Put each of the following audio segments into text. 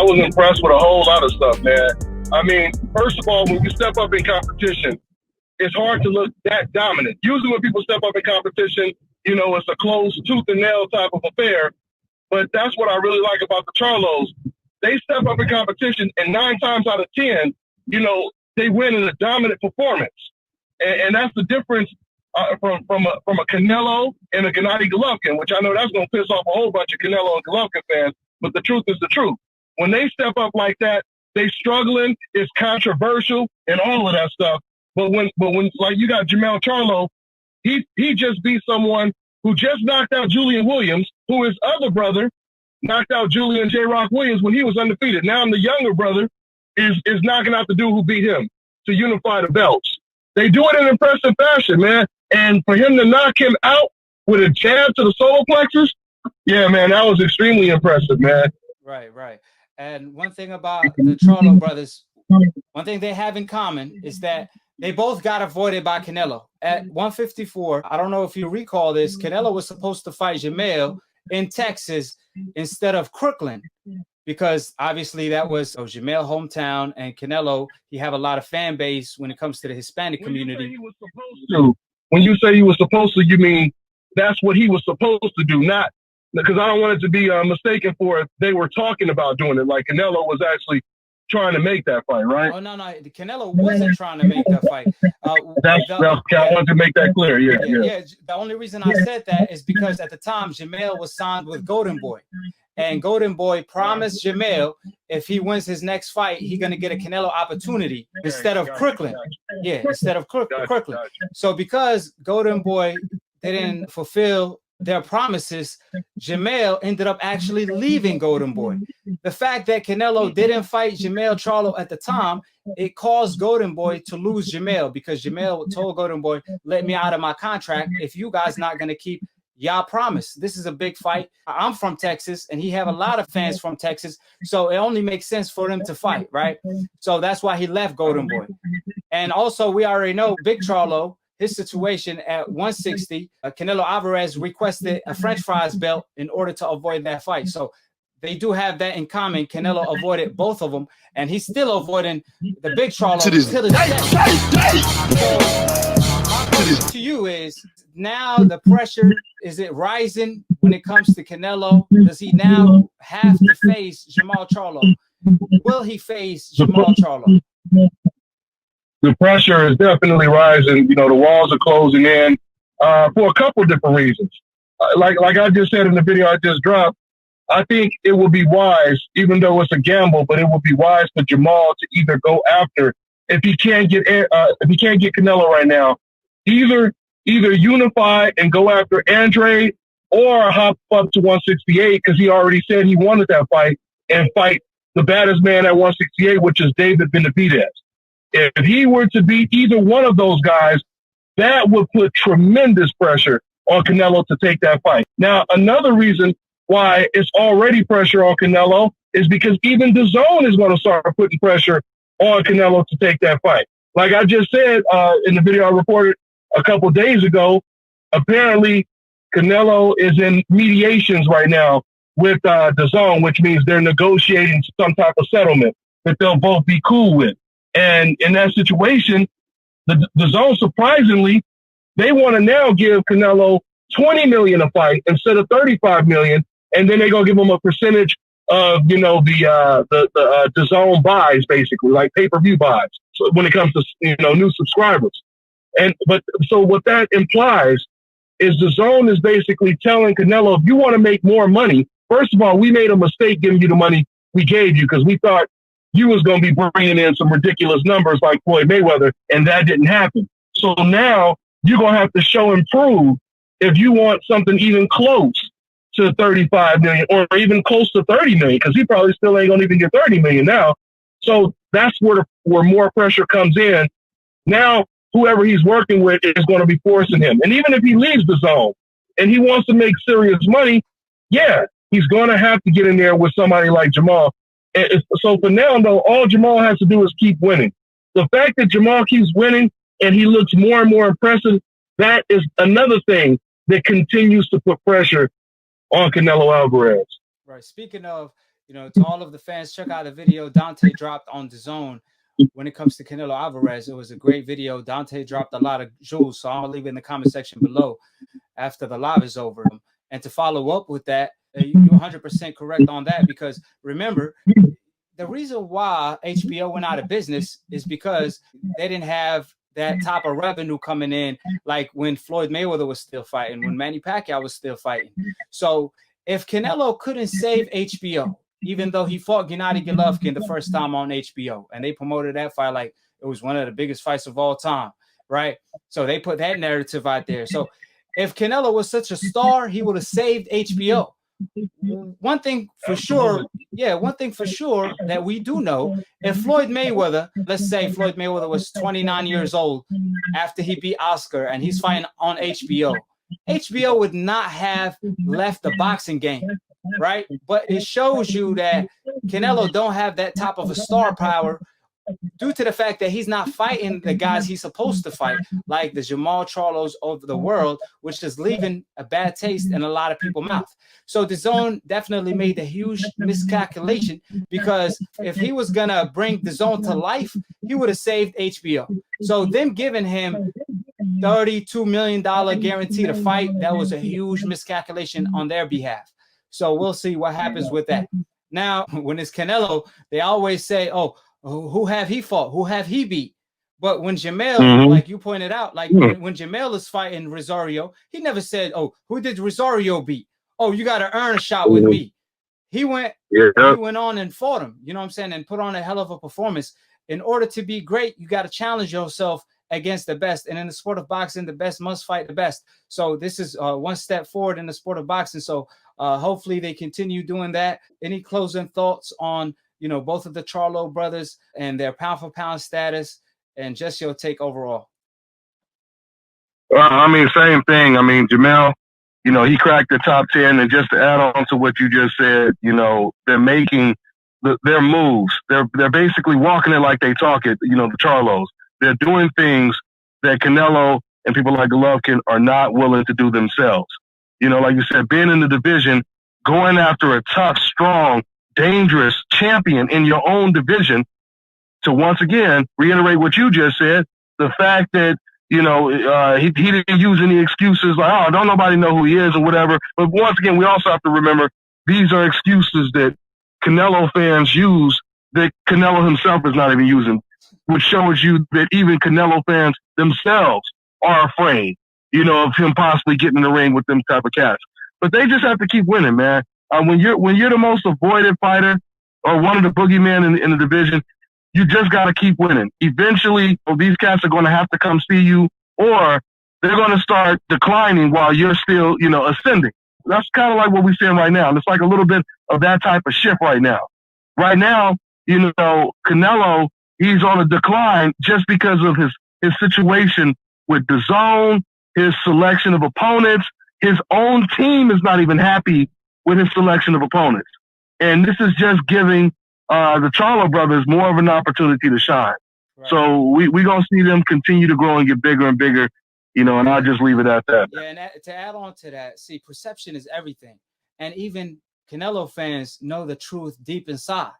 was impressed with a whole lot of stuff, man. I mean, first of all, when you step up in competition, it's hard to look that dominant. Usually when people step up in competition, you know, it's a close tooth and nail type of affair. But that's what I really like about the Charlos. They step up in competition, and 9 times out of 10, you know, they win in a dominant performance. And that's the difference from a Canelo and a Gennady Golovkin, which I know that's going to piss off a whole bunch of Canelo and Golovkin fans. But the truth is the truth. When they step up like that, they struggling, it's controversial, and all of that stuff. But when like you got Jermall Charlo, he just beat someone who just knocked out Julian Williams, who his other brother knocked out Julian J. Rock Williams when he was undefeated. Now the younger brother is knocking out the dude who beat him to unify the belts. They do it in impressive fashion, man. And for him to knock him out with a jab to the solar plexus, yeah, man, that was extremely impressive, man. Right, right. And one thing about the Charlo brothers, one thing they have in common is that they both got avoided by Canelo. At 154, I don't know if you recall this, Canelo was supposed to fight Jermall in Texas instead of Crooklyn, because obviously that was Jermall's hometown, and Canelo, he have a lot of fan base when it comes to the Hispanic community. When you say he was supposed to, you mean that's what he was supposed to do, not because I don't want it to be mistaken for they were talking about doing it. Like Canelo was actually trying to make that fight, right? Oh, no. Canelo wasn't trying to make that fight. I wanted to make that clear. Yeah. The only reason I said that is because at the time, Jermall was signed with Golden Boy. And Golden Boy promised Jermall if he wins his next fight, he's going to get a Canelo opportunity instead of Crooklyn. Yeah, instead of Crooklyn. So because Golden Boy didn't fulfill their promises, Jermall ended up actually leaving Golden Boy. The fact that Canelo didn't fight Jermall Charlo at the time, it caused Golden Boy to lose Jermall, because Jermall told Golden Boy, let me out of my contract if you guys not going to keep y'all promise. This is a big fight. I'm from Texas, and he have a lot of fans from Texas, so it only makes sense for them to fight, right? So that's why he left Golden Boy. And also, we already know Big Charlo, his situation at 160, Canelo Alvarez requested a French fries belt in order to avoid that fight. So they do have that in common. Canelo avoided both of them, and he's still avoiding the Big Charlo to this day. So, to you is, now the pressure, is it rising when it comes to Canelo? Does he now have to face Jermall Charlo? Will he face Jermall Charlo? The pressure is definitely rising. You know, the walls are closing in for a couple of different reasons. Like I just said in the video I just dropped, I think it will be wise, even though it's a gamble, but it will be wise for Jermall to either go after, if he can't get Canelo right now, either unify and go after Andre, or hop up to 168, because he already said he wanted that fight, and fight the baddest man at 168, which is David Benavidez. If he were to beat either one of those guys, that would put tremendous pressure on Canelo to take that fight. Now, another reason why it's already pressure on Canelo is because even DAZN is going to start putting pressure on Canelo to take that fight. Like I just said in the video I reported a couple days ago, apparently Canelo is in mediations right now with DAZN, which means they're negotiating some type of settlement that they'll both be cool with. And in that situation, the DAZN, surprisingly, they want to now give Canelo $20 million a fight instead of $35 million, and then they're gonna give him a percentage of, you know, the DAZN buys, basically, like pay-per-view buys. So when it comes to, you know, new subscribers, so what that implies is DAZN is basically telling Canelo, if you want to make more money, first of all, we made a mistake giving you the money we gave you, because we thought you was going to be bringing in some ridiculous numbers like Floyd Mayweather, and that didn't happen. So now you're going to have to show and prove if you want something even close to 35 million or even close to 30 million, because he probably still ain't going to even get 30 million now. So that's where more pressure comes in. Now, whoever he's working with is going to be forcing him. And even if he leaves the zone and he wants to make serious money, yeah, he's going to have to get in there with somebody like Jermall. So for now, though, all Jermall has to do is keep winning. The fact that Jermall keeps winning and he looks more and more impressive, that is another thing that continues to put pressure on Canelo Alvarez. Right. Speaking of You know, to all of the fans, check out the video Dante dropped on DAZN when it comes to Canelo Alvarez. It was a great video. Dante dropped a lot of jewels, so I'm gonna leave it in the comment section below after the live is over. And to follow up with that, you're 100% correct on that, because remember, the reason why HBO went out of business is because they didn't have that type of revenue coming in, like when Floyd Mayweather was still fighting, when Manny Pacquiao was still fighting. So if Canelo couldn't save HBO, even though he fought Gennady Golovkin the first time on HBO, and they promoted that fight like it was one of the biggest fights of all time, right? So they put that narrative out there. So if Canelo was such a star, he would have saved HBO. One thing for sure that we do know, if Floyd Mayweather, let's say Floyd Mayweather was 29 years old after he beat Oscar and he's fighting on HBO would not have left the boxing game, right? But it shows you that Canelo don't have that type of a star power due to the fact that he's not fighting the guys he's supposed to fight, like the Jermall Charlos of the world, which is leaving a bad taste in a lot of people's mouth. So DAZN definitely made a huge miscalculation, because if he was going to bring DAZN to life, he would have saved HBO. So them giving him $32 million guarantee to fight, that was a huge miscalculation on their behalf. So we'll see what happens with that. Now, when it's Canelo, they always say, oh, who have he fought? Who have he beat? But when Jermell, like you pointed out, like when Jermell is fighting Rosario, he never said, oh, who did Rosario beat? Oh, you got to earn a shot with me. He went on and fought him, you know what I'm saying, and put on a hell of a performance. In order to be great, you got to challenge yourself against the best. And in the sport of boxing, the best must fight the best. So this is one step forward in the sport of boxing. So hopefully they continue doing that. Any closing thoughts on, you know, both of the Charlo brothers and their pound for pound status, and just your take overall? I mean, same thing. I mean, Jermell, you know, he cracked the top 10, and just to add on to what you just said, you know, they're making their moves. They're basically walking it like they talk it, you know, the Charlos. They're doing things that Canelo and people like Golovkin are not willing to do themselves. You know, like you said, being in the division, going after a tough, strong, dangerous champion in your own division, to once again reiterate what you just said, the fact that, you know, he didn't use any excuses like, oh, don't nobody know who he is or whatever. But once again, we also have to remember these are excuses that Canelo fans use that Canelo himself is not even using, which shows you that even Canelo fans themselves are afraid, you know, of him possibly getting in the ring with them type of cats. But they just have to keep winning, man. When you're the most avoided fighter or one of the boogeymen in the division, you just got to keep winning. Eventually, these cats are going to have to come see you, or they're going to start declining while you're still, you know, ascending. That's kind of like what we're seeing right now. And it's like a little bit of that type of shift right now. Right now, you know, Canelo, he's on a decline just because of his situation with DAZN, his selection of opponents. His own team is not even happy with his selection of opponents. And this is just giving the Charlo brothers more of an opportunity to shine. Right. So we're going to see them continue to grow and get bigger and bigger, you know, and I'll just leave it at that. Yeah, and to add on to that, see, perception is everything. And even Canelo fans know the truth deep inside,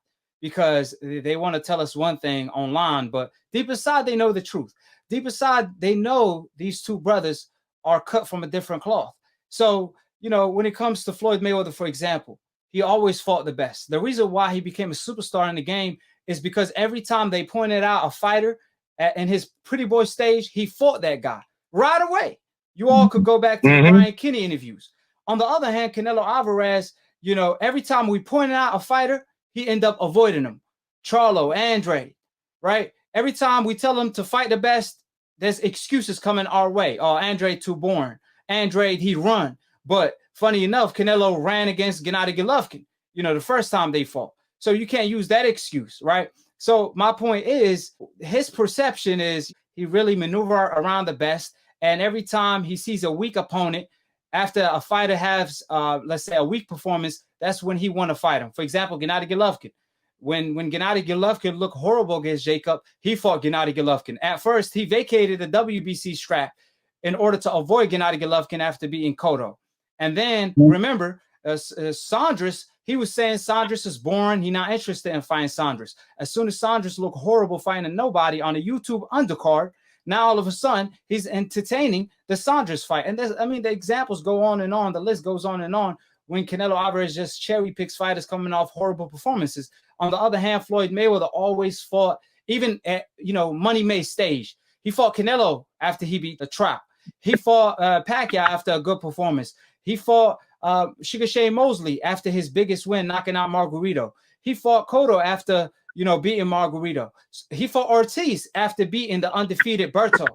because they want to tell us one thing online, but deep inside they know the truth. Deep inside they know these two brothers are cut from a different cloth. So, you know, when it comes to Floyd Mayweather, for example, he always fought the best. The reason why he became a superstar in the game is because every time they pointed out a fighter in his pretty boy stage, he fought that guy right away. You all could go back to the Brian Kinney interviews. On the other hand, Canelo Alvarez, you know, every time we pointed out a fighter, he ended up avoiding him. Charlo, Andre, right? Every time we tell him to fight the best, there's excuses coming our way. Oh, Andre too boring. Andre, he run. But funny enough, Canelo ran against Gennady Golovkin, you know, the first time they fought. So you can't use that excuse, right? So my point is, his perception is he really maneuver around the best. And every time he sees a weak opponent, after a fighter has, let's say, a weak performance, that's when he want to fight him. For example, Gennady Golovkin. When Gennady Golovkin looked horrible against Jacob, he fought Gennady Golovkin. At first, he vacated the WBC strap in order to avoid Gennady Golovkin after beating Cotto. And then, remember, Saunders, He was saying Saunders is boring. He's not interested in fighting Saunders. As soon as Saunders looked horrible fighting nobody on a YouTube undercard, now all of a sudden he's entertaining the Saunders fight. And I mean, the examples go on and on. The list goes on and on when Canelo Alvarez just cherry picks fighters coming off horrible performances. On the other hand, Floyd Mayweather always fought, even at, Money May stage. He fought Canelo after he beat the Trap. He fought Pacquiao after a good performance. He fought Sugar Shane Mosley after his biggest win, knocking out Margarito. He fought Cotto after, beating Margarito. He fought Ortiz after beating the undefeated Berto.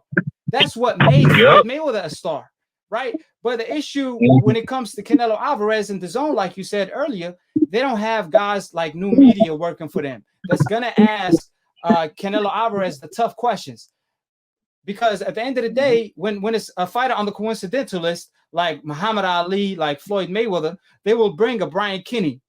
That's what made Floyd Mayweather a star, right? But the issue when it comes to Canelo Alvarez and DAZN, like you said earlier, they don't have guys like new media working for them that's going to ask Canelo Alvarez the tough questions. Because at the end of the day, when it's a fighter on the coincidental list, like Muhammad Ali, like Floyd Mayweather, they will bring a Brian Kinney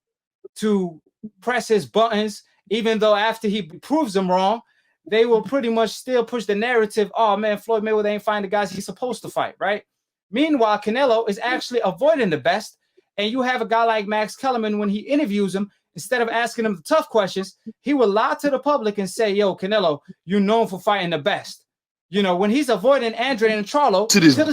to press his buttons, even though after he proves them wrong, they will pretty much still push the narrative, oh man, Floyd Mayweather ain't fighting the guys he's supposed to fight, right? Meanwhile, Canelo is actually avoiding the best, and you have a guy like Max Kellerman, when he interviews him, instead of asking him the tough questions, he will lie to the public and say, yo, Canelo, you're known for fighting the best. When he's avoiding Andre and Charlo to this day.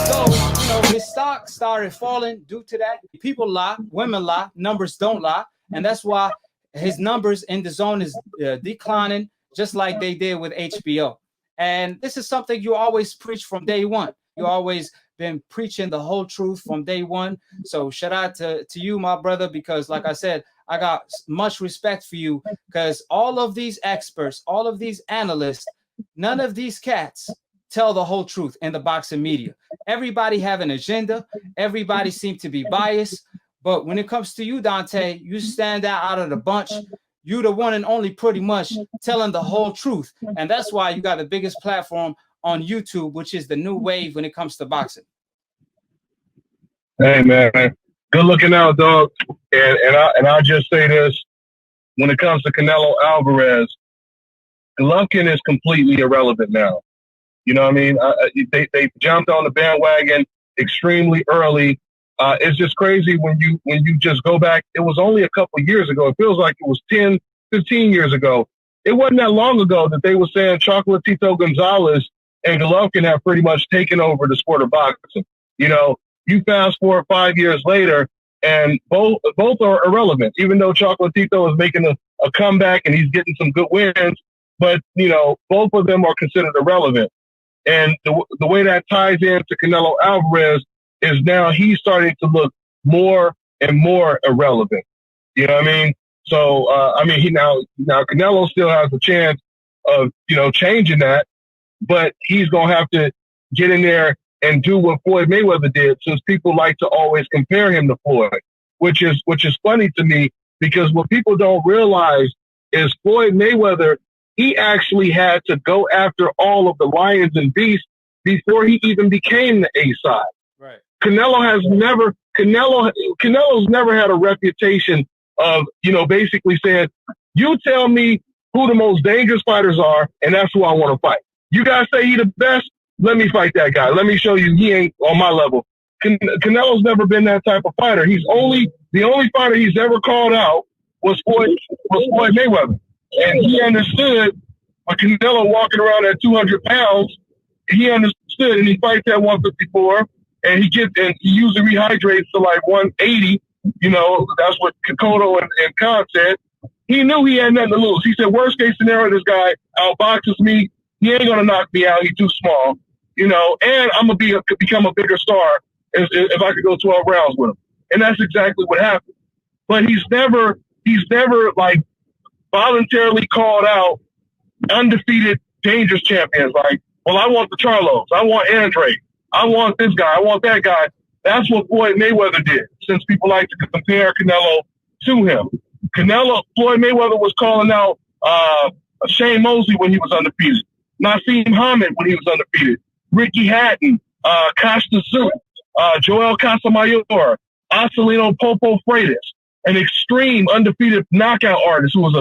So, his stock started falling due to that. People lie, women lie, numbers don't lie. And that's why his numbers in DAZN is declining, just like they did with HBO. And this is something you always preach from day one. You always been preaching the whole truth from day one. So shout out to you, my brother, because like I said, I got much respect for you, because all of these experts, all of these analysts, none of these cats tell the whole truth in the boxing media. Everybody have an agenda. Everybody seems to be biased. But when it comes to you, Dante, you stand out of the bunch. You're the one and only pretty much telling the whole truth. And that's why you got the biggest platform on YouTube, which is the new wave when it comes to boxing. Hey, man. Good looking out, dog. And I'll just say this. When it comes to Canelo Alvarez, Golovkin is completely irrelevant now. You know what I mean? They jumped on the bandwagon extremely early. It's just crazy when you just go back. It was only a couple of years ago. It feels like it was 10, 15 years ago. It wasn't that long ago that they were saying Chocolatito Gonzalez and Golovkin have pretty much taken over the sport of boxing. You fast forward 5 years later, and both are irrelevant, even though Chocolatito is making a comeback and he's getting some good wins. But, both of them are considered irrelevant. And the way that ties into Canelo Alvarez is now he's starting to look more and more irrelevant. You know what I mean? So, he now Canelo still has a chance of, changing that, but he's going to have to get in there and do what Floyd Mayweather did, since people like to always compare him to Floyd, which is funny to me, because what people don't realize is Floyd Mayweather, he actually had to go after all of the lions and beasts before he even became the A side. Right. Canelo's never had a reputation of, basically saying, you tell me who the most dangerous fighters are, and that's who I want to fight. You guys say he the best? Let me fight that guy. Let me show you he ain't on my level. Canelo's never been that type of fighter. The only fighter he's ever called out was Floyd Mayweather. And he understood when Canelo walking around at 200 pounds, he understood, and he fights at 154, and he usually rehydrates to like 180. That's what Cotto and Khan said. He knew he had nothing to lose. He said, worst case scenario, this guy outboxes me. He ain't going to knock me out. He's too small. And I'm going to become a bigger star if I could go 12 rounds with him. And that's exactly what happened. But he's never like voluntarily called out undefeated dangerous champions. Like, well, I want the Charlos. I want Andre. I want this guy. I want that guy. That's what Floyd Mayweather did, since people like to compare Canelo to him. Floyd Mayweather was calling out Shane Mosley when he was undefeated. Nassim Hamed when he was undefeated. Ricky Hatton, Costa Zoot, Joel Casamayor, Acelino Popo Freitas, an extreme undefeated knockout artist who was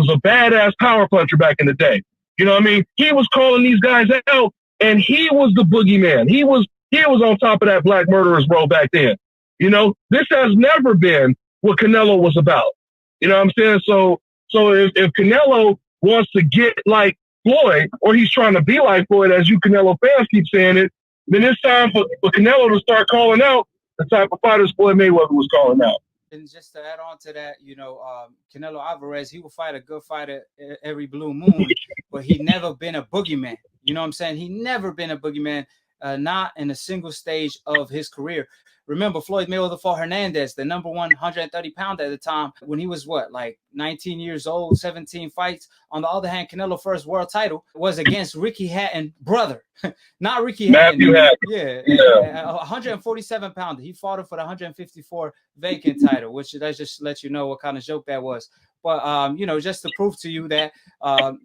a badass power puncher back in the day. You know what I mean? He was calling these guys out, and he was the boogeyman. He was on top of that black murderer's row back then. You know, this has never been what Canelo was about. You know what I'm saying? So if Canelo wants to get like Floyd, or he's trying to be like Floyd, as you Canelo fans keep saying it, then it's time for Canelo to start calling out the type of fighters Floyd Mayweather was calling out. And just to add on to that, Canelo Alvarez, he will fight a good fighter every blue moon, but he never been a boogeyman. You know what I'm saying? He never been a boogeyman, not in a single stage of his career. Remember, Floyd Mayweather fought Hernandez, the number 130 pounder at the time, when he was like 19 years old, 17 fights. On the other hand, Canelo's first world title was against Ricky Hatton's brother, not Ricky Hatton. Yeah, 147 pounder. He fought him for the 154 vacant title, which that just lets you know what kind of joke that was. But, just to prove to you that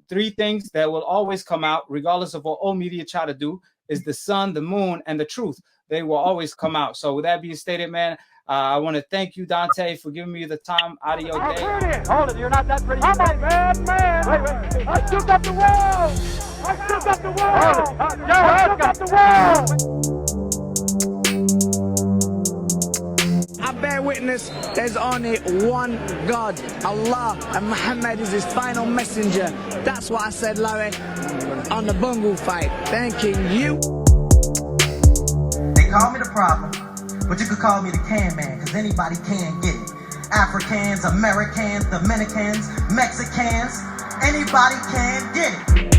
3 things that will always come out, regardless of what old media try to do, is the sun, the moon, and the truth. They will always come out. So with that being stated, man, I want to thank you, Dante, for giving me the time out of your day. Hold it, you're not that pretty. I'm a bad man. Wait. I still got the world. I still got the world. I still got the world. I bear witness, there's only one God, Allah, and Muhammad is his final messenger. That's what I said, Larry, on the Bungle fight. Thanking you. Call me the problem, but you could call me the can man, because anybody can get it. Africans, Americans, Dominicans, Mexicans, anybody can get it.